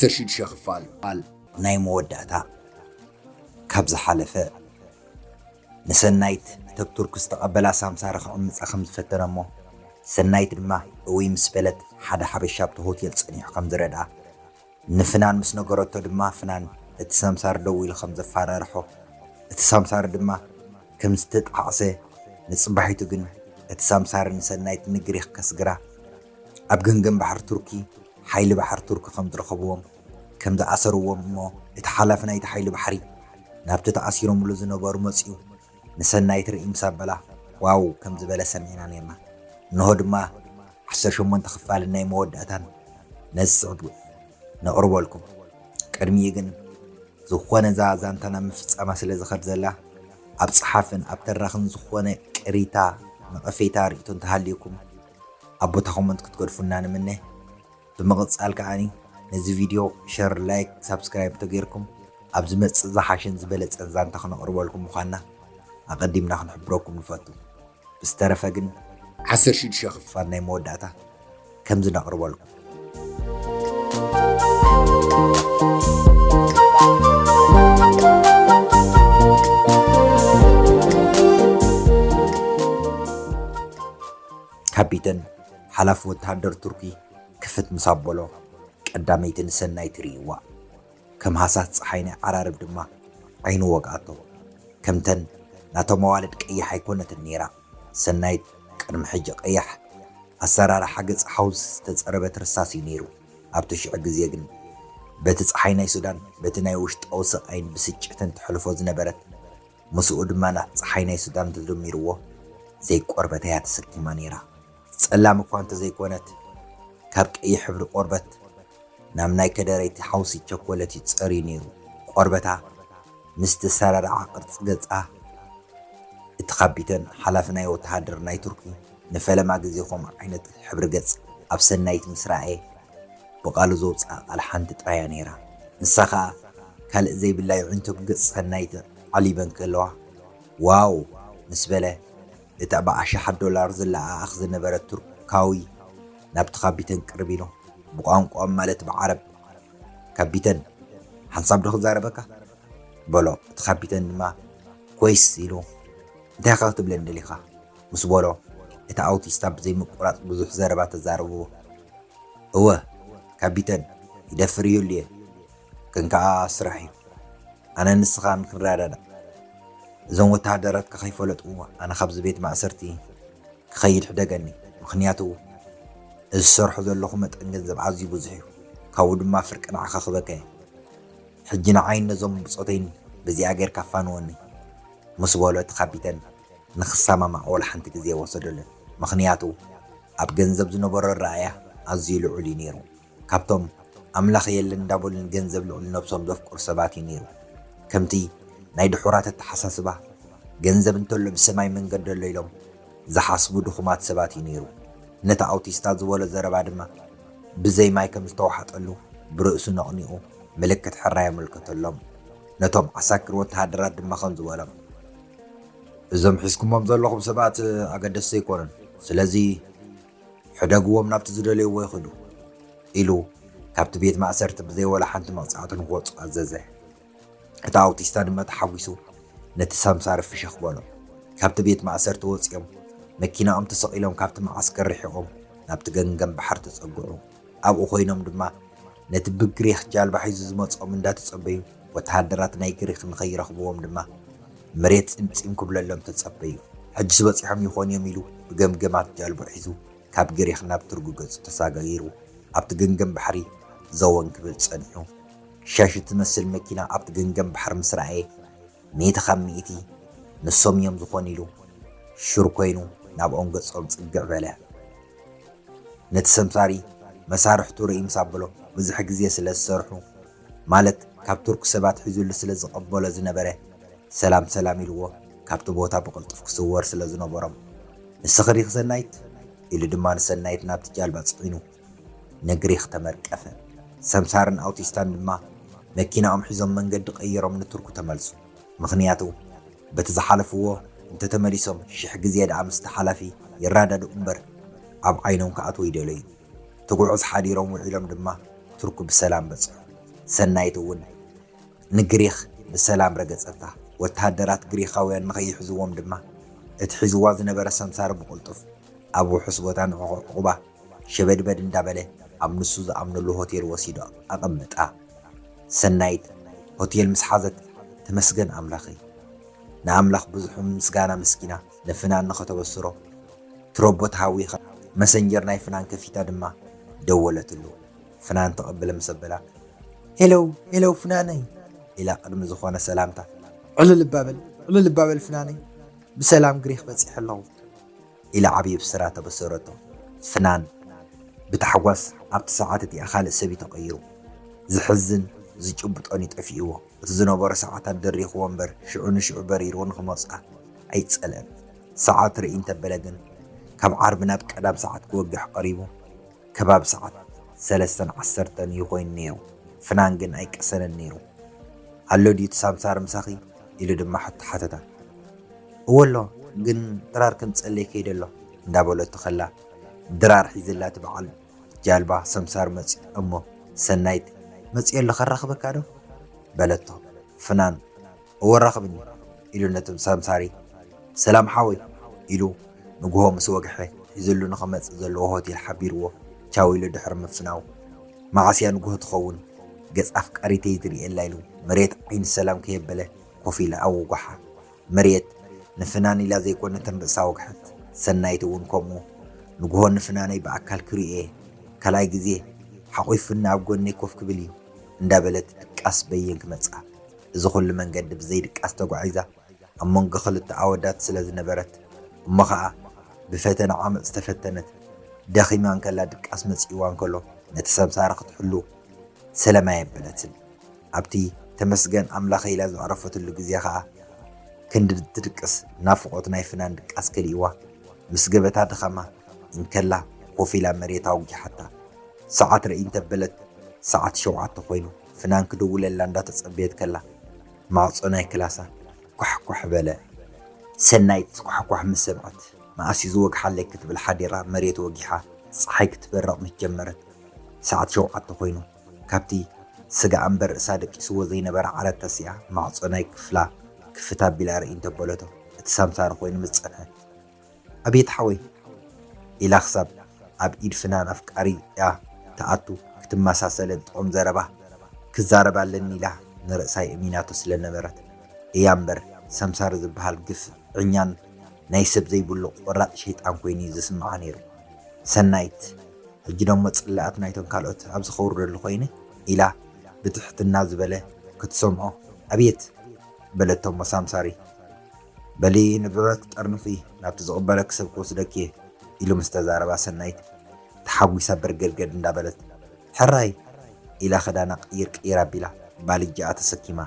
10 شخفال قال ناي مودعتا كابز حلفة نسنايت تبترك استقبلا سامسار خمس فترة مو سنايت ما وي مسبلت حدا حبشاب تهوتيل صنيع خمس ردا نفنان مسنقرتو دما فنان اتسامسار دويل خمس فاررحو اتسامسار دما كم ستتعصي نصبحيتو جن اتسامسار نسنايت نجريخ كسجرا أبجنجن بحر تركي حيل بحر ترك خمس رخبوهم كم ذا أسروهم مو اتحلفنا يتحيل بحري نبتت أسيرهم لزنا بارمسيو نسنايت رئيم سبلا واو كم زبالة سمعنا نيما نهود ما حسر شو من تخفال الناي مودعتان نسعد نقرب لكم كرمي يجن زخوان زانتنا مفص أمثل زخد زلا أبصحافن أبترخن زخوان كريتا نقفيتا ريتون تهليكم أبو تخمنت كتقرفونا منه بمغط سألك عني نزي فيديو شير لايك سبسكرايب تغيركم أبزمت زحاشن زبالت أنزان تخنا قرب لكم مخانا أقدمنا خنحبروكم نفاتو بسترفقن 10 شخف فارناي مودعتا كم زنا قرب لكم كابيتن حلف وتهدر تركي كفت مصابلو قداميتن سنايت ريوا كم حسات صحينا عرارب دما عينو وقعتو كمتن ناتو موالد قيح يكونت النيرة سنايت قدم حج قيح أسرار حقص حوز تتصربت رساسي نيرو أبتشع قزيقن بتتصحينا سودان بتناي وشت أوسق عين بسجتن تحلفو زنبرت مسؤول دمانا صحينا سودان تدميرو زي قربتها تسكي مانيرا سلام كوانت زي كونت كابك أي حبر قربت نامناي كداريتي حوسي تشكولتي تصري نيرو قربتها مستسرر عقد قصة اتخبيتن حلفناي وتهدرناي تركي نفلا ما جزيكم عينت حبر قص أبسنايت مسرعي بقالو زوج على حنت ترايا نيرا نسخة كال زي بالله يعنتو بقص خنايت علي بنك اللوح واو نسبله اتبع $10 زلا أخذ نبرة تركاوي نبت خبيتن قربينو بقام مالت بعرب كبيتن حنصب دخل زاربك بلو تخبيتن ما كويس يلو ده خاطب لندليخا مس بلو اتعوتي ستاب زي مقرات بزح زاربات الزاربو هو كبيتن يدفريو لي كنكا سرحي أنا نسخان كرادا زون وتهدرت كخيفولت أنا خبز بيت مع سرتي خيل حدقني مخنياتو السرح ذو اللخمة تنجذب عزي بزحيو كاود ما فرق نعخ خبكي حجنا عين نزوم بصوتين بزي أجر كفانوني مسبولو تخبيتن نخصامة مع أول حنتك زي وصدلن مخنياتو أب جنزب زنبر الرعاية عزي لعلي نيرو كابتم أملاخ يلن دابل جنزب لعلي نبصم دفق رسباتي نيرو كمتي نايد حورات التحساسبة جنزب انتولو بسماي من قدر الليلم زحاسبو دخمات سباتي نيرو نتا أوتيستاز ولا زربا دما بزي ماي كم استوحت له برأسو نقنيقو ملكة حرايا ملكة اللهم نتوم عساكر وتهدرات دما خنز ولم إذا محسكم ممزلقم سبات أقدس يكونن سلازي حداقوهم نابت زدلي ويخدو إلو كابت بيت ما أسرت بزي ولا حانت مقصعاتن غوط عزازي نتا أوتيستان ما تحويسو نتسام صارف في شخبانو كابت بيت ما أسرت وصيهم مكينا أم تسقيلهم كابت معسكر ريحهم نابت جنجن بحر تصقعوا أبو خوينهم دما نتبقريخ جال بحيز زمات من دات تصبيو وتهدرات نايكريخ نخير أخبوهم دما مريت تمسيم كبل لهم تتصبيو حج سبات يحم يخون يميلو بجمجمات جال بحيزو كاب جريخ ناب ترجوجز تساقيرو أبت جنجن بحري زوان كبل صنحو شاشة تمثل مكينا أبت جنجن بحر مسرعي ميت خميتي نصوم يوم زخونيلو شركوينو نابعون قصهم صقع بلا نتسمساري مسارح توري مسابلو بزح جزية سلسرحو مالت كاب ترك سبات حزول سلز قبولة زنبره سلام سلام يلوه كاب تبوتا بقلطف كسوار سلز نبرم نسخريخ سنايت إلي دمان سنايت نابت جالبات صحينو نقريخ تمركفة سمسارن أوتيستان دما مكينا أم حزم من قد قيرو من تركو تملسو مخنياتو بتزحالفوه انت تمريسهم شح جزياد عم استحلفي يرادد أمبر أب عينهم كأتو يدلين تقول عز حاديرهم وعلم دما تركوا بالسلام بس ሰናይት እውን ንግሪኽ ብሰላም ረገጸታ ወተሃደራት ግሪኻውያን ንኸይሕዝዎም ድማ እቲ ሒዝዋ ዝነበረ ሰምሳር ብቕልጡፍ ኣብ ውሑስ ቦታ ንዕቑባ ሸበድበድ እንዳበለ ኣብ ንሱ ዝኣምነሉ ሆቴል ወሲዶ ኣቐምጣ። ሰናይት ሆቴል ምስ ሓዘት ተመስገን ኣምላኸይ ንኣምላኽ ብዙሕ ምስጋና ምስኪና ንፍናን ንኸተበስሮ ትሮቦት ሃዊኻ መሰንጀር ናይ ፍናን ከፊታ ድማ ደወለትሉ። ፍናን ተቐበለ መሰበላ ሄሎ ፍናነይ ኢላ ቅድሚ ዝኾነ ሰላምታ ዕሉ ልባበል ፍናነይ ብሰላም ግሪኽ በፂሕ ኣለኹ ኢላ ዓብዪ ብስራ ተበሰረቶ። ፍናን ብታሕጓስ ኣብቲ ሰዓት እቲኣ ካልእ ሰብ ተቐይሩ ዝሕዝን ዝጭብጦን ይጠፊእዎ። እቲ ዝነበሮ ሰዓታት ደሪኽዎ እምበር ሽዑ ንሽዑ በሪሩ ንኽመፅኣ ኣይፀልአን። ሰዓት ርኢ እንተበለ ግን ካብ ዓርቢ ናብ ቀዳም ሰዓት ክወግሕ ቀሪቡ ከባቢ ሰዓት 3:10 እዩ ኮይኑ ነይሩ። ፍናን ግን ኣይቀሰነን ነይሩ። ኣሎ ድዩ ሳምሳር ምሳኺ ኢሉ ድማ ሓተታ እወሎ ግን ድራር ከምፀለይ ከይደ ኣሎ እንዳበለቶ ኸላ ድራር ሒዝላ ትበዓል ጃልባ ሰምሳር መፂ እሞ ሰናይት መፂ ኣሎ ከራኽበካ ዶ በለቶ። ፍናን እወራኽብኒ ኢሉ ነቶም ሰምሳሪ ሰላም ሓወይ ኢሉ ንግሆ ምስ ወግሐ ሒዝሉ ንኸመፅእ ዘለዎ ሆቴል ሓቢርዎ ቻው ኢሉ ድሕሪ ምፍናው ማዓስያ ንግሆ ትኸውን ገጽ ኣፍቃሪተይ ዝርኤላ ኢሉ መሬት ዓይኒ ሰላም ከየበለ ኮፍ ኢላ ኣብ ውጓሓ መሬት ንፍናን ኢላ ዘይኮነ ተንበሳ ወግሐት። ሰናይት እውን ከምኡ ንግሆ ንፍናነይ ብኣካል ክርኤ ካልኣይ ግዜ ሓቑፍና ኣብ ጎነይ ኮፍ ክብል እዩ እንዳበለት ድቃስ በየን ክመፅኣ። እዚ ኩሉ መንገዲ ብዘይድቃስ ተጓዒዛ ኣብ መንጎ ክልተ ኣወዳት ስለ ዝነበረት እሞ ከዓ ብፈተና ዓመፅ ዝተፈተነት ደኺማን ከላ ድቃስ መፂዋ እንከሎ ነቲ ሰምሳር ክትሕሉ ሰላማ የበለትን። ኣብቲ ተመስገን ኣምላኸ ኢላ ዝዕረፈትሉ ግዜ ከዓ ክንዲ ትድቅስ ናፍቆት ናይ ፍናን ድቃስ ከልእዋ ምስ ገበታ ድኸማ እንከላ ኮፍ ኢላ መሬት ኣውጊሓታ። ሰዓት ርኢ እንተበለት ሰዓት 7 ኮይኑ ፍናን ክድውለላ እንዳተፀበየት ከላ ማዕፆ ናይ ክላሳ ኳሕኳሕ በለ። ሰናይት ኳሕኳሕ ምስ ሰምዐት ማእሲ ዝወግሓለይ ክትብል ሓዲራ መሬት ወጊሓ ፀሓይ ክትበረቕ ምስ ጀመረት ሰዓት 7 ኮይኑ ካብቲ ስጋ እምበር ርእሳ ደቂስዎ ዘይነበረ ዓለት ተሲኣ ማዕፆ ናይ ክፍላ ክፍታ ኣቢላ ርኢ እንተበለቶ እቲ ሳምሳር ኮይኑ ምስ ፀንሐት ኣብየት ሓወይ ኢላ ክሳብ ኣብ ኢድ ፍናን ኣፍቃሪ እያ ተኣቱ ክትመሳሰለን ጥዑም ዘረባ ክዛረባለን ኢላ ንርእሳይ እሚናቶ ስለነበረት እያ እምበር ሰምሳር ዝበሃል ግፍ ዕኛን ናይ ሰብ ዘይብሉ ቆራጥ ሸይጣን ኮይኑ ዝስምዓ ነይሩ። ሰናይት ሕጂ ደሞ ፅላኣት ናይቶም ካልኦት ኣብ ዝኸውርደሉ ኮይኑ ኢላ ብትሕትና ዝበለ ክትሰምዖ ኣብየት በለቶሞ ሳምሳሪ በሊ ንብረት ጠርንፊ ናብቲ ዝቕበለ ክሰብ ክወስደክ እየ ኢሉ ምስ ተዛረባ ሰናይት ተሓጒሳ በርገርገድ እንዳበለት ሕራይ ኢላ ኸዳና ቅይር ኣቢላ ባልጃኣ ተሰኪማ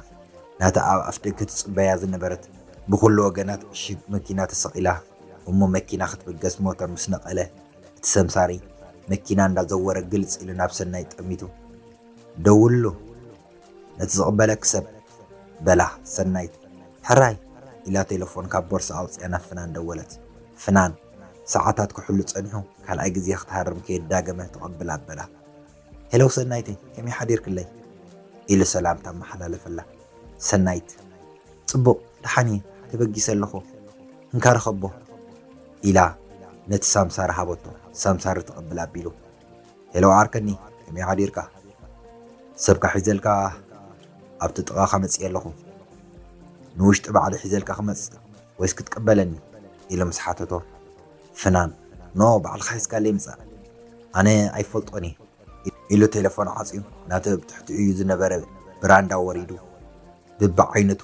ናታ ኣብ ኣፍ ደገ ትፅበያ ዝነበረት ብኩሉ ወገናት ዕሽግ መኪና ተሰቂላ እሞ መኪና ክትብገስ ሞተር ምስ ነቐለ እቲ ሰምሳሪ መኪና እንዳዘወረ ግልፅ ኢሉ ናብ ሰናይት ጠሚቱ ደውሉ ነቲ ዝቕበለ ክሰብ በላ። ሰናይት ሕራይ ኢላ ቴሌፎን ካብ ቦርሳ ኣውፅያ ናብ ፍናን ደወለት። ፍናን ሰዓታት ክሕሉ ፀኒሑ ካልኣይ ግዜ ክትሃርም ከየዳገመ ተቐብላ ኣበላ ሄሎ ሰናይተይ ከመይ ሓዲርክለይ ኢሉ ሰላምታ መሓላለፈላ። ሰናይት ፅቡቕ ድሓኒ ተበጊሰ ኣለኹ እንካረኸቦ ኢላ ነቲ ሳምሳር ሃበቶ። ሳምሳር ተቐብላ ኣቢሉ ሄሎ ዓርከኒ ከመይ ሓዲርካ ሰብካ ሒዘልካ ኣብቲ ጥቓኻ መፅእ ኣለኹ ንውሽጢ ባዕሊ ሒዘልካ ክመፅእ ወይስ ክትቀበለኒ ኢሉ ምስ ሓተቶ ፍናን ኖ ባዕልካ ሒዝካለይ ምፃእ ኣነ ኣይፈልጦን ኢሉ ቴሌፎን ዓፅዩ ናቲ ብትሕቲኡ እዩ ዝነበረ ብራንዳ ወሪዱ ብቢዓይነቱ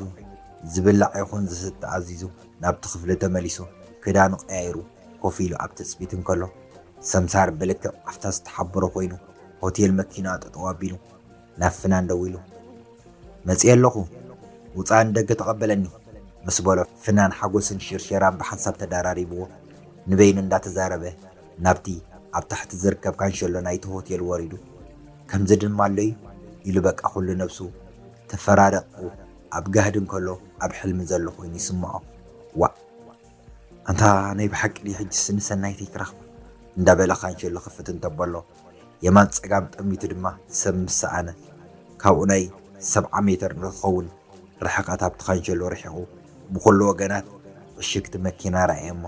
ዝብላዕ ይኹን ዝስተ ኣዚዙ ናብቲ ክፍሊ ተመሊሱ ክዳኑ ቀያይሩ ኮፍ ኢሉ ኣብ ተፅቢት እንከሎ ሰምሳር ብልክዕ ኣፍታ ዝተሓበሮ ኮይኑ ሆቴል መኪና ጠጠው ኣቢሉ ናብ ፍናን ደው ኢሉ መፅእ ኣለኹ ውፃእ ንደገ ተቐበለኒ ምስ በሎ ፍናን ሓጎስን ሽርሸራን ብሓንሳብ ተደራሪብዎ ንበይኑ እንዳተዛረበ ናብቲ ኣብ ታሕቲ ዝርከብ ካንሸሎ ናይቲ ሆቴል ወሪዱ ከምዚ ድማ ኣሎ እዩ ኢሉ በቃ ኩሉ ነብሱ ተፈራረቑ ኣብ ጋህድ እንከሎ ኣብ ሕልሚ ዘሎ ኮይኑ ይስምዖ ዋ ኣንታ ናይ ብሓቂ ዲ ሕጅስ ንሰናይተይ ክረኽባ እንዳበለ ካንሸሎ ክፍት እንተበሎ የማን ፀጋም ጠሚቱ ድማ ሰብ ምሰኣነ ካብኡ ናይ 70 ሜትር ንኽኸውን ርሕቐት ኣብቲ ኸንሸሎ ርሒቑ ብኩሉ ወገናት ዕሽግቲ መኪና ረኣየ እሞ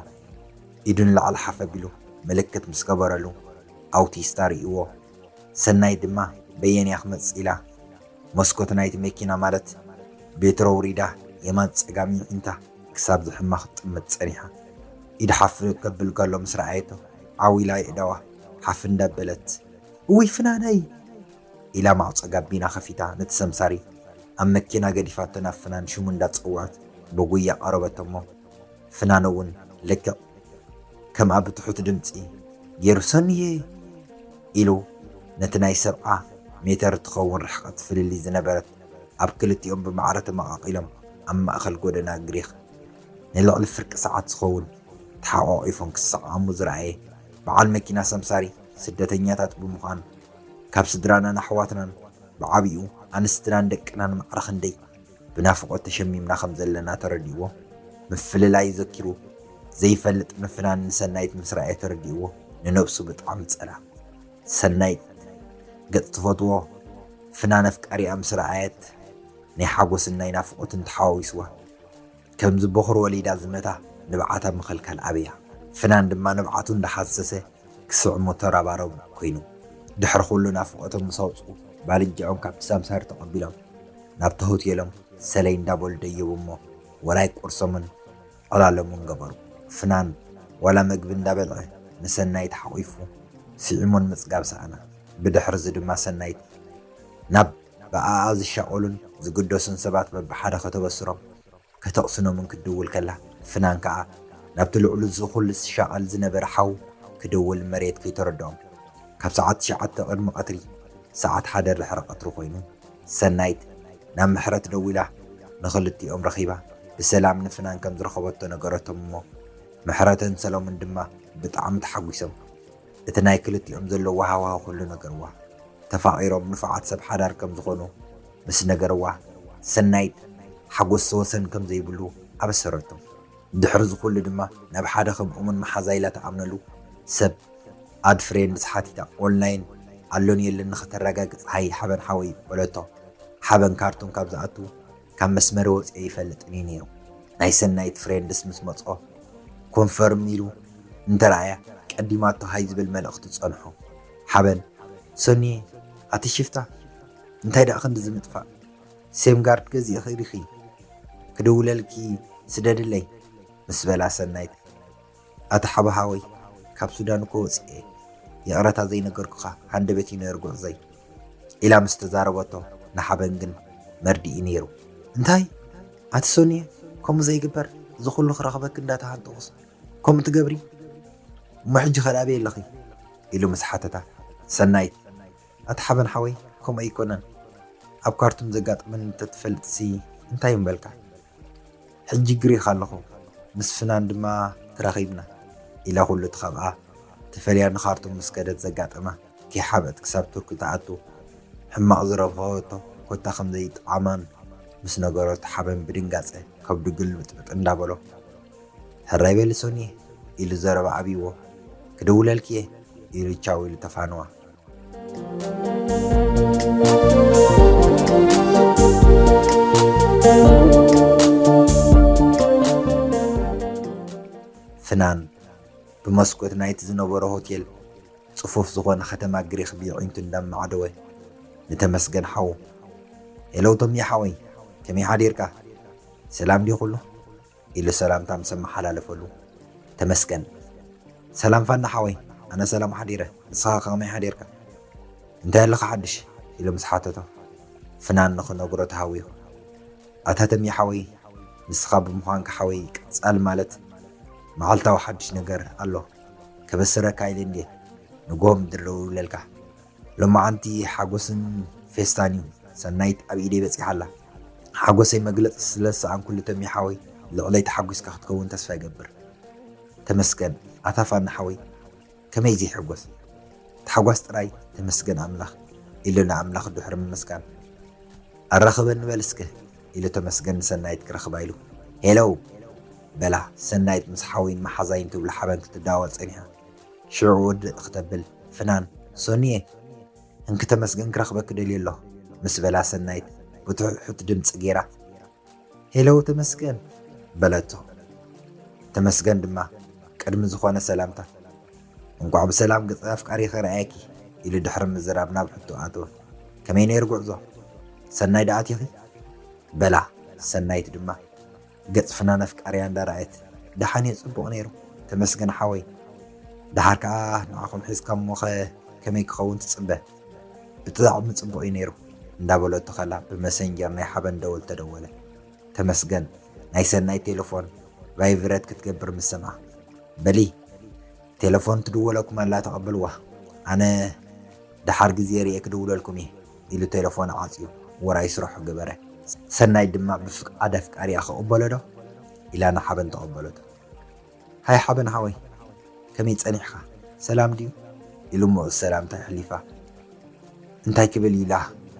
ኢዱ ንላዕሊ ሓፍ ኣቢሉ ምልክት ምስ ገበረሉ ኣውቲስታ ርእይዎ። ሰናይ ድማ በየንያ ክመጽእ ኢላ መስኮት ናይቲ መኪና ማለት ቤትሮ ውሪዳ የማን ፀጋም ይዒንታ ክሳብ ዝሕማኽ ጥምት ፀኒሓ ኢድ ሓፍ ከብል ከሎ ምስ ረኣየቶ ዓዊላ ይእዳዋ ሓፍ እንዳበለት እውይ ፍናነይ ኢላ ማዕፆ ጋቢና ከፊታ ነቲ ሰምሳሪ ኣብ መኪና ገዲፋቶ ናብ ፍናን ሽሙ እንዳፀውዐት ብጉያ ቀረበቶ እሞ ፍናን እውን ልክዕ ከም ኣብ ትሑት ድምፂ ገይሩ ሰንየ ኢሉ ነቲ ናይ 70 ሜትር ትኸውን ርሕቐት ፍልሊ ዝነበረት ኣብ ክልቲኦም ብማዕረ ተመቓቒሎም ኣብ ማእኸል ጎደና ግሪኽ ንልዕሊ ፍርቂ ሰዓት ዝኸውን ተሓቋቒፎም ክሰዓሙ ዝረኣየ በዓል መኪና ሰምሳሪ ስደተኛታት ብምዃኑ ካብ ስድራናን ኣሕዋትናን ብዓብኡ ኣንስትናን ደቅናን ማዕረ ክንደይ ብናፍቆት ተሸሚምና ከም ዘለና ተረዲእዎ። ምፍልላይ ዘኪሩ ዘይፈልጥ ንፍናን ንሰናይት ምስ ረኣየ ተረዲእዎ ንነብሱ ብጣዕሚ ፀላ። ሰናይት ገፅ ትፈትዎ ፍናን ኣፍቃሪኣ ምስ ረኣየት ናይ ሓጎስን ናይ ናፍቆትን ተሓዋዊስዋ ከምዚ በኹር ወሊዳ ዝመታ ንብዓታ ምኽልካል ኣብያ። ፍናን ድማ ንብዓቱ እንዳሓሰሰ ክስዕሞ ተራባረቡ ኮይኑ ድሕሪ ኩሉ ናፍቆቶም ምስ ኣውፅኡ ባልንጅዖም ካብቲ ሳምሳሪ ተቐቢሎም ናብቲ ሆቴሎም ሰለይ እንዳበሉ ደየቡ እሞ ወላይ ቁርሶምን ዕላለሙን ገበሩ። ፍናን ዋላ መግቢ እንዳበልዐ ንሰናይት ሓቂፉ ስዒሞን ምፅጋብ ሰኣና። ብድሕሪ ዚ ድማ ሰናይት ናብ ብኣኣ ዝሻቆሉን ዝግደሱን ሰባት በብሓደ ከተበስሮም ከተቕስኖምን ክድውል ከላ ፍናን ከዓ ናብቲ ልዕሉ ዝኹሉ ዝሻቐል ዝነበረ ሓው ክድውል መሬት ከይተረድኦም ካብ ሰዓት 9 ቅድሚ ቀትሪ ሰዓት 1 ድሕሪ ቀትሪ ኮይኑ ሰናይት ናብ ምሕረት ደው ኢላ ንኽልቲኦም ረኺባ ብሰላም ንፍናን ከም ዝረኸበቶ ነገረቶም እሞ ምሕረትን ሰሎምን ድማ ብጣዕሚ ተሓጒሶም እቲ ናይ ክልቲኦም ዘለዎ ሃዋሃው ኩሉ ነገርዋ ተፋቒሮም ንፉዓት ሰብ ሓዳር ከም ዝኾኑ ምስ ነገርዋ ሰናይት ሓጎስ ወሰን ከም ዘይብሉ ኣበሰረቶም። ድሕሪ ዝኩሉ ድማ ናብ ሓደ ከምኡውን መሓዛይላ ተኣምነሉ ሰብ ኣድ ፍሬንድስ ሓቲታ ኦንላይን ኣሎን የለን ንኽተረጋግፅ ሃይ ሓበን ሓወይ በለቶ ሓበን ካርቱን ካብ ዝኣቱ ካብ መስመሪ ወፅአ ይፈልጥን እዩ ነይሩ። ናይ ሰናይት ፍሬንድስ ምስ መፅኦ ኮንፈርም ኢሉ እንተረኣያ ቀዲማቶ ሃይ ዝብል መልእኽቲ ፀንሖ። ሓበን ሶኒየ ኣቲ ሽፍታ እንታይ ዳኣ ክንዲ ዝምጥፋእ ሴም ጋርድ ገዚእ ኽሪኺ ክድውለልኪ ስደድለይ ምስ በላ ሰናይት ኣቲ ሓበሃወይ ካብ ሱዳን እኮ ወፅአ የቕረታ ዘይነገርኩኻ ሃንደበት እዩ ነርጉዕ ዘይ ኢላ ምስ ተዛረበቶ ንሓበን ግን መርዲኢ ነይሩ። እንታይ ኣቲ ሶኒየ ከምኡ ዘይግበር ዝኹሉ ክረኽበክ እንዳተሃንጥቑስ ከምኡ ትገብሪ እሞ ሕጂ ኸዳበየ ኣለኺ ኢሉ ምስ ሓተታ ሰናይት ኣቲ ሓበን ሓወይ ከምኡ ኣይኮነን ኣብ ካርቱም ዘጋጥመን እንተትፈልጥሲ እንታይ እምበልካ ሕጂ ግሪኻ ኣለኹ ምስ ፍናን ድማ ተራኺብና ኢላ ኩሉ ትኸብኣ ተፈልያ ንኻርቱም ምስ ከደት ዘጋጠማ ከይሓበጥ ክሳብ ቱርኪ ተኣቱ ሕማቕ ዝረኸበቶ ኮታ ከምዘይጠዓማን ምስ ነገሮት ሓበን ብድንጋፀ ከብዱ ግልብጥብጥ እንዳበሎ ሕራይ በሊ ሶኒየ ኢሉ ዘረባ ኣብይዎ ክድውለልክየ ኢሉ ቻው ኢሉ ተፋንዋ። ፍናን ብመስኮት ናይቲ ዝነበሮ ሆቴል ፅፉፍ ዝኾነ ከተማ ግሪኽ ቢዕንቱ እንዳማዓደወ ንተመስገን ሓው ሄሎቶም የሓወይ ከመይ ሓዲርካ ሰላም ዲ ኩሉ ኢሉ ሰላምታ ምስ መሓላለፈሉ ተመስገን ሰላም ፋና ሓወይ ኣነ ሰላም ሓዲረ ንስኻ ከመይ ሓዲርካ እንታይ ኣለኻ ሓድሽ ኢሉ ምስ ሓተቶ ፍናን ንኽነግሮ ተሃዊሁ ኣታተም የሓወይ ንስኻ ብምዃንካ ሓወይ ቀፃል ማለት መዓልታዊ ሓድሽ ነገር ኣሎ ከበስረካ ኢለ እንዴ ንጎም ድረውለልካ ሎማዓንቲ ሓጎስን ፌስታን እዩ ሰናይት ኣብ ኢደይ በፂሓላ ሓጎሰይ መግለፂ ስለሰኣን ኩሉ ተም ሓወይ ልዕለይ ተሓጒስካ ክትከውን ተስፋ ይገብር። ተመስገን ኣታፋና ሓወይ ከመይ ዘይሕጎስ ተሓጓስ ጥራይ ተመስገን ኣምላኽ ኢሉ ንኣምላኽ ድሕሪ ምምስጋን ኣረኽበን ንበልስከ ኢሉ ተመስገን ንሰናይት ክረኽባ ኢሉ ሄሎው በላ ሰናይት ምስ ሓወይን መሓዛይን ትብሉ ሓበን ክትዳወል ፀኒሓ ሽዑ ውድእ ክትብል ፍናን ሶኒየ እንክ ተመስገን ክረኽበክ ደልዩ ኣለኹ ምስ በላ ሰናይት ብትሑት ድምፂ ገይራ ሄለው ተመስገን በለቶ። ተመስገን ድማ ቅድሚ ዝኾነ ሰላምታ እንኳዕ ብሰላም ገጸ ኣፍቃሪ ኸረኣየኪ ኢሉ ድሕሪ ምዝራብ ናብ ሕቶ ኣተወ። ከመይ ነይሩ ጉዕዞ? ሰናይ ደኣትኺ በላ። ሰናይት ድማ ገጽ ፍናን ኣፍቃርያ እንዳረኣየት ደሓን ጽቡቕ ነይሩ ተመስገን ሓወይ። ድሓር ከዓ ንዓኹም ሒዝካም ሞኸ ከመይ ክኸውን ትጽበ? ብጣዕሚ ጽቡቕ እዩ ነይሩ እንዳበለቶ ኸላ ብመሰንጀር ናይ ሓበን ደወል ተደወለ። ተመስገን ናይ ሰናይ ቴሌፎን ቫይብሬት ክትገብር ምስ ሰምዓ በሊ ቴሌፎን ትድወለኩም ኣላ ተቐበልዋ ኣነ ድሓር ግዜ ርየ ክድውለልኩም እየ ኢሉ ቴሌፎን ዓፅዩ ወራይ ስርሑ ገበረ። ሰናይ ድማ ብፍቃድ ኣፍቃሪያ ክቕበሎ ዶ ኢላ ንሓበን ተቐበለቶ። ሃይ ሓበን ሓወይ ከመይ ፀኒሕካ ሰላም ድዩ ኢሉ እሞ ሰላምታ ሕሊፋ እንታይ ክብል ኢላ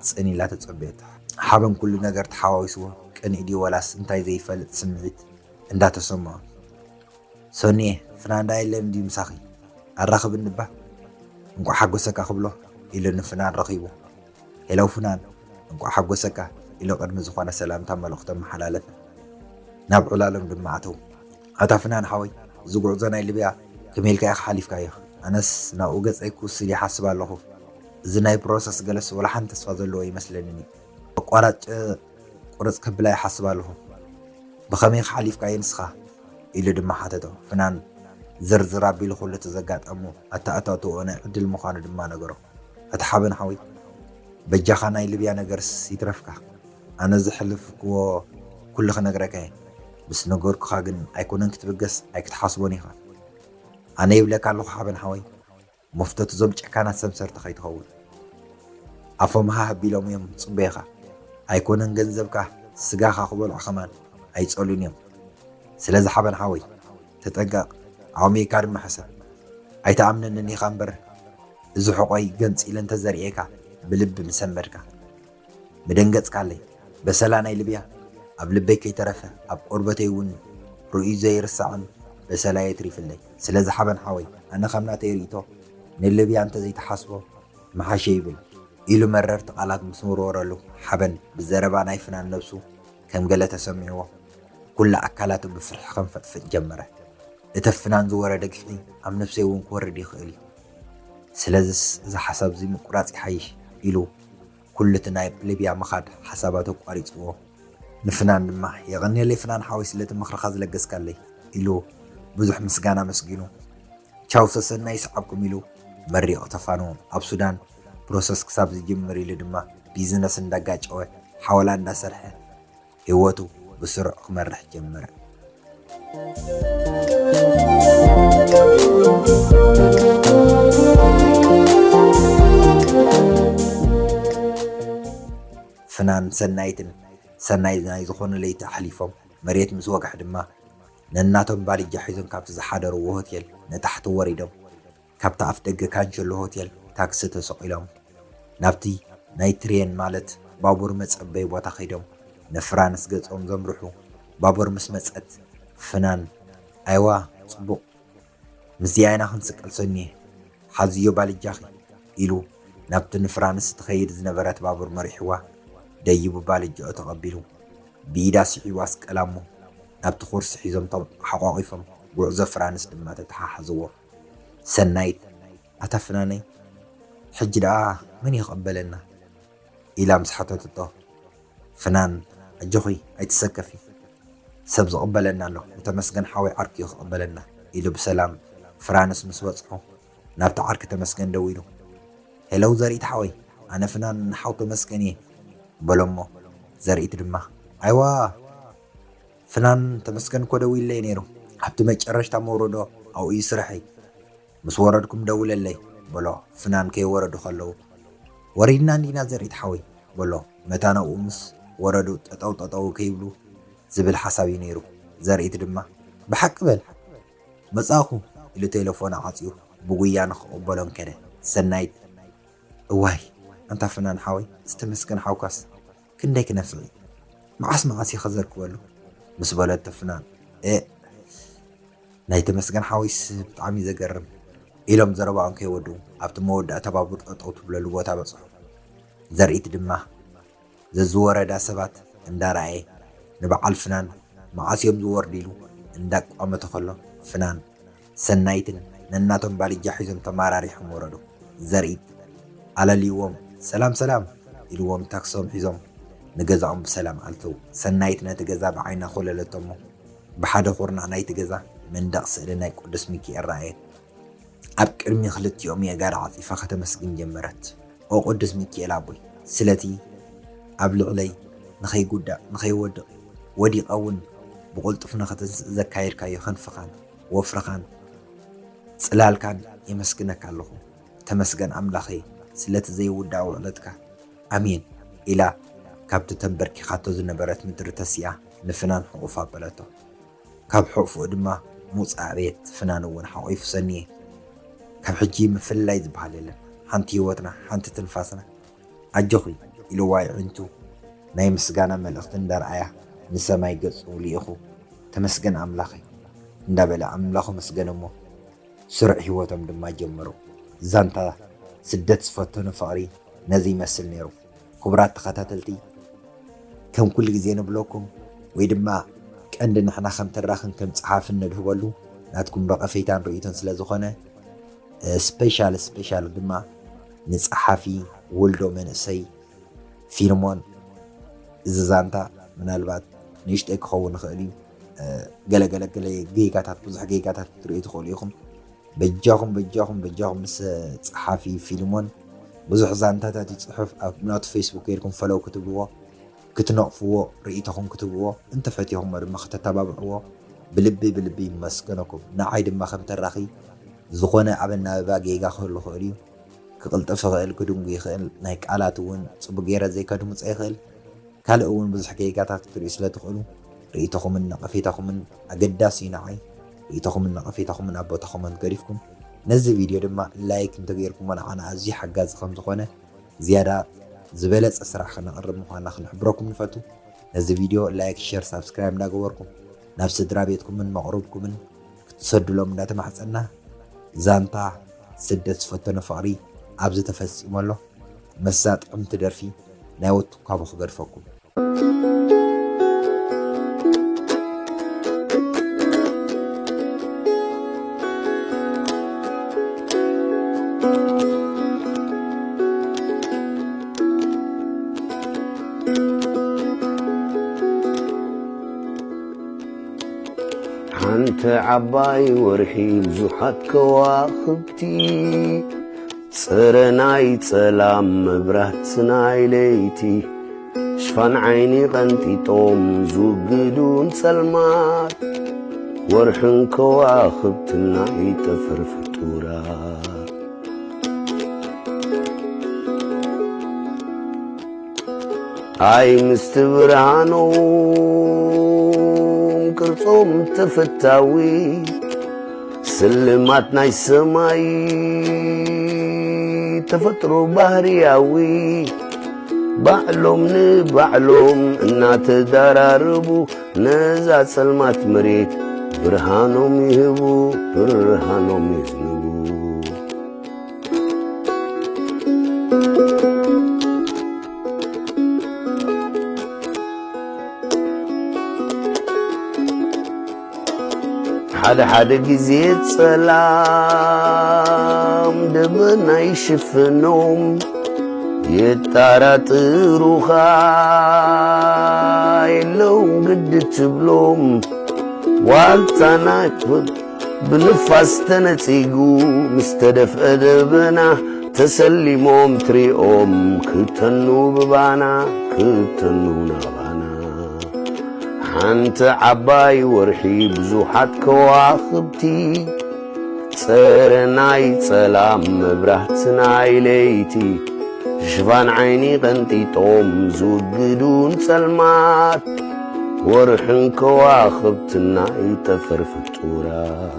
ፅኒላ ተፀበየት። ሓበን ኩሉ ነገር ተሓዋዊስዎ ቅንኢ ድዩ ወላስ እንታይ ዘይፈልጥ ስምዒት እንዳተሰምዖ ሶኒየ ፍናን ዳየለን ድዩ ምሳኺ ኣራኽብ እንባ እንኳዕ ሓጎሰካ ክብሎ ኢሉ ንፍናን ረኺቡ ሄለው ፍናን እንኳዕ ሓጎሰካ ኢሉ ቅድሚ ዝኾነ ሰላምታ መልእኽቶ መሓላለፈ። ናብ ዕላሎም ድማ ኣተው። ኣታ ፍናን ሓወይ እዚ ጉዕዞ ናይ ልብያ ከመይ ኢልካ ኢኻ ሓሊፍካዮ? ኣነስ ናብኡ ገፀይ ክውስድ ይሓስብ ኣለኹ። እዚ ናይ ፕሮሰስ ገለስ ወላሓን ተስፋ ዘለዎ ይመስለኒ። ኣቋራጭ ቁርፅ ከብላ ይሓስብ ኣለኹ። ብኸመይ ሓሊፍካዮ ንስኻ ኢሉ ድማ ሓተቶ። ፍናን ዝርዝር ኣቢሉ ኩሉ ተዘጋጠሙ ኣታኣታትኦ ናይ ዕድል ምዃኑ ድማ ነገሮ። እቲ ሓበን ሓወይ በጃኻ ናይ ልብያ ነገርስ ይትረፍካ? ኣነ ዝሕልፍክዎ ኩሉ ክነግረካ እየ ምስ ነገርኩኻ ግን ኣይኮነን ክትብገስ ኣይክትሓስቦን ኢኻ። ኣነ ይብለካ ኣለኹ ሓበን ሓወይ መፍተት እዞም ጨካናት ሰምሰርቲ ከይትኸውን ኣፎምሃ ኣቢሎም እዮም ጽበይኻ ኣይኮነን ገንዘብካ ስጋኻ ክበልዑ ኸማን ኣይጸሉን እዮም። ስለዚ ሓበን ሓወይ ተጠንቀቕ ዓሚካ ድማ ሕሰብ ኣይተኣምነንን ኢኻ እምበር እዚ ሕቆይ ገንፂለ እንተዘርእየካ ብልቢ ምሰንበድካ ምደንገጽካ ኣለይ በሰላ ናይ ልብያ ኣብ ልበይ ከይተረፈ ኣብ ቆርበተይ እውን ርኡዩ ዘይርሳዕን በሰላ የትሪፍለይ። ስለዚ ሓበን ሓወይ ኣነ ከምናተይ ርእቶ ንልብያ እንተዘይተሓስቦ መሓሸ ይብል ኢሉ መረርቲ ቃላት ምስ ምርወረሉ ሓበን ብዘረባ ናይ ፍናን ነብሱ ከም ገለ ተሰሚዕዎ ኩላ ኣካላቱ ብፍርሒ ከንፈጥፍጥ ጀመረ። እቲ ፍናን ዝወረደ ግፍዒ ኣብ ነፍሰይ እውን ክወርድ ይኽእል እዩ። ስለዚስ እዚ ሓሳብ እዚ ምቁራፅ ይሓይሽ ኢሉ ኩሉ እቲ ናይ ልብያ ምኻድ ሓሳባቱ ቋሪፅዎ። ንፍናን ድማ የቐኒለይ ፍናን ሓወይ ስለቲ ምኽርኻ ዝለገስካለይ ኢሉ ብዙሕ ምስጋና መስጊኑ ቻው ሰሰናይ ይስዓብኩም ኢሉ መሪቕ ተፋኑ ኣብ ሱዳን ፕሮሰስ ክሳብ ዝጅምር ኢሉ ድማ ቢዝነስ እንዳጋጨወ ሓወላ እንዳሰርሐ ህይወቱ ብስሩዕ ክመርሕ ጀመረ። ፍናን ሰናይትን ሰናይ ናይ ዝኾነ ለይቲ ሓሊፎም መሬት ምስ ወግሕ ድማ ነናቶም ባልጃ ሒዞም ካብቲ ዝሓደርዎ ሆቴል ንታሕቲ ወሪዶም ካብቲ ኣፍ ደገ ካንቸሎ ሆቴል ታክሲ ተሰቂሎም ናብቲ ናይ ትሬን ማለት ባቡር መጸበይ ቦታ ኸይዶም ንፍራንስ ገጾም ዘምርሑ። ባቡር ምስ መጸት ፍናን ኣይዋ ጽቡቕ ምስዚኣይና ክንስቀል ሶኒየ ሓዝዮ ባልጃኺ ኢሉ ናብቲ ንፍራንስ ትኸይድ ዝነበረት ባቡር መሪሕዋ ደይቡ ባልጅኦ ተቐቢሉ ብኢዳ ስሒቡ ኣስቀላሞ ናብቲ ኹርሲ ሒዞም ሓቋቒፎም ጉዕዞ ፍራንስ ድማ ተተሓሓዝዎ። ሰናይት ኣታ ፍናነይ ሕጂ ደኣ መን ይቕበለና ኢላ ምስ ሓተትቶ ፍናን ኣጆኺ ኣይትሰከፊ ሰብ ዝቕበለና ኣሎ ንተመስገን ሓወይ ዓርኪ ይቕበለና ኢሉ ብሰላም ፍራንስ ምስ በጽሑ ናብቲ ዓርኪ ተመስገን ደው ኢሉ ሄለው ዘርኢት ሓወይ ኣነ ፍናን ሓው ተመስገን እየ በሎሞ ዘርኢት ድማ ኣይዋ ፍናን ተመስገን እኮ ደው ኢለይ ነይሩ ኣብቲ መጨረሽታ መውረዶ ኣብኡ ይስርሐይ ምስ ወረድኩም ደውለለይ በሎ። ፍናን ከይወረዱ ከለዉ ወሪድና እንዲና ዘርኢት ሓወይ በሎ። መታ ናብኡ ምስ ወረዱ ጠጠው ጠጠው ከይብሉ ዝብል ሓሳብ እዩ ነይሩ። ዘርኢት ድማ ብሓቂ በል መጻኹ ኢሉ ቴሌፎን ዓፅዩ ብጉያ ንኽቕበሎን ከደ። ሰናይት እዋይ እንታ ፍናን ሓወይ ዝተመስገን ሓውካስ ክንደይ ክነፍዕ መዓስ መዓስ ኢኸ ዘርክበሉ ምስ በለቶ ፍናን ናይ ተመስገን ሓወይስ ብጣዕሚ ዘገርም ኢሎም ዘረባኦም ከይወድኡ ኣብቲ መወዳእታ ባቡር ጠጠው ትብለሉ ቦታ በጽሑ። ዘርኢት ድማ ززوردا سبات اندارعي نبعل فنان معاس يوم زور ديلو انداك قامت خلو فنان سنايتن نناتهم بالي جاحيزم تماراري حموردو زريد على اليوم سلام سلام اليوم تاكسوم حيزم نجزاهم بسلام علتو سنايتنا تجزا بعينا خللتهم بحدا خورنا نايت جزا من دقس لنا قدس ميكي الرأي أبكر من خلت يومي أجار عاطفة ختمسكين جمرت أو قدس ميكي العبوي سلتي أبلغ لي نخي جودا نخي ودي قون بقولت فينا ختز زكاير كاي خنفخان وفرخان سلال كان يمسكنك الله تمسكن أملاخي سلت زي ودا وعلتك أمين إلى كابت تنبركي خاتو زنبرت مدر تسيا نفنان حقوفا بلاتو كاب حقوفو دما موص عبيت فنان ون حقويف سنيه كاب حجي مفلا يزبحاليلن حانتي وطنا حانتي تنفاسنا عجوخي إلو واي عنتو ناي مسقانا ملأختن دار عيا نساماي قصو ليخو تمسقن أملاخي ندابلا أملاخو مسقن أمو سرع هواتم دما جمرو زانتا سدت صفتون فقري نزي مسل نيرو كبرات تخاتاتلتي كم كل جزين بلوكم ويدما كأن نحنا خمتراخن كم صحاف ندهولو ناتكم بقى فيتان رؤيتن سلازخونه سبيشال دما نصحافي ولدو منسي فيلمون زانتا من البعض نيشتك خون خالي جلا جيجاتات بزح جيجاتات رؤيت خوليكم بجاهم نس صحافي فيلمون بزح زانتا تصحف ابنات فيسبوك يلكم فلو كتبوه كتنقفوا رئيتهم كتبوا انت فاتيهم ما ختتابعوا بلبي مسكنكم نعيد ما خمت الرخي زخونه عبنا باقي ياخذ خوري كقلطف خيل كدوم يخيل نايك علاتون صبغيره زي كدوم صيخل كالون بزح حقيقات تريسلا تخلو رئيتهم النقفيتهم من اقداسي نعي رئيتهم النقفيتهم من ابوتهم من قريفكم نزل فيديو دما لايك انتغيركم انا ازي حجاز خمس زخونه زياده زبالت اسرع خلينا نقرب مخانا نحبركم نفتو نزل فيديو لايك شير سبسكرايب لاغوركم نفس درابيتكم من مقروبكم من تسدوا لهم لا تمحصنا زانتا سدت فتنا فقري ابز تفسيم الله مسات قمت درفي ناوت كابو خبرفكم أنت عباي ورحي بزحات كواخبتي صرناي سلام مبرهتناي ليتي شفان عيني غنتي طوم زوجدون سلمات ورحن كواخبتنا يتفر فتورا هاي مستبرانو كرصوم تفتاوي سلمات ناي سماي تفترو بحرياوي بعلوم نبعلوم انات داراربو نزات سلمات مريت برهانوم يهبو يهنبو حدا جزيت سلام دبنا يشفنوم يتارات روخاي لو قد تبلوم والتانا بنفاس تنتيقو مستدف أدبنا تسلموم تريوم كتنو ببانا كتنو نبانا أنت عباي ورحي بزوحات كواخبتي صرناي سلام مبرهتناي ليتي شفان عيني غنتي طوم زوجدون سلمات ورحن كواخبتنا يتفر فتورا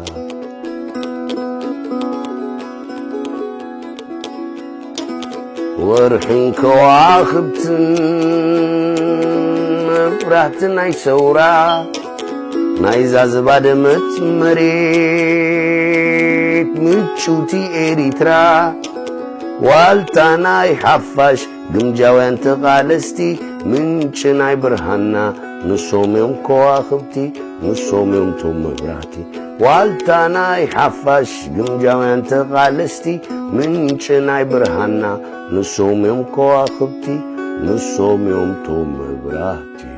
ورحن كواخبتنا برهتنا يسورا نايزا زبادمت مريت متشوتي إريترا والتانا يحفش ግምጃውያን ተቃለስቲ ምንጭ ናይ ብርሃንና ንሶም እዮም ከዋኽብቲ ንሶም እዮም ቶም መብራህቲ ዋልታ ናይ ሓፋሽ ግምጃውያን ተቃለስቲ ምንጭ ናይ ብርሃንና ንሶም እዮም ከዋኽብቲ ንሶም እዮም ቶም መብራህቲ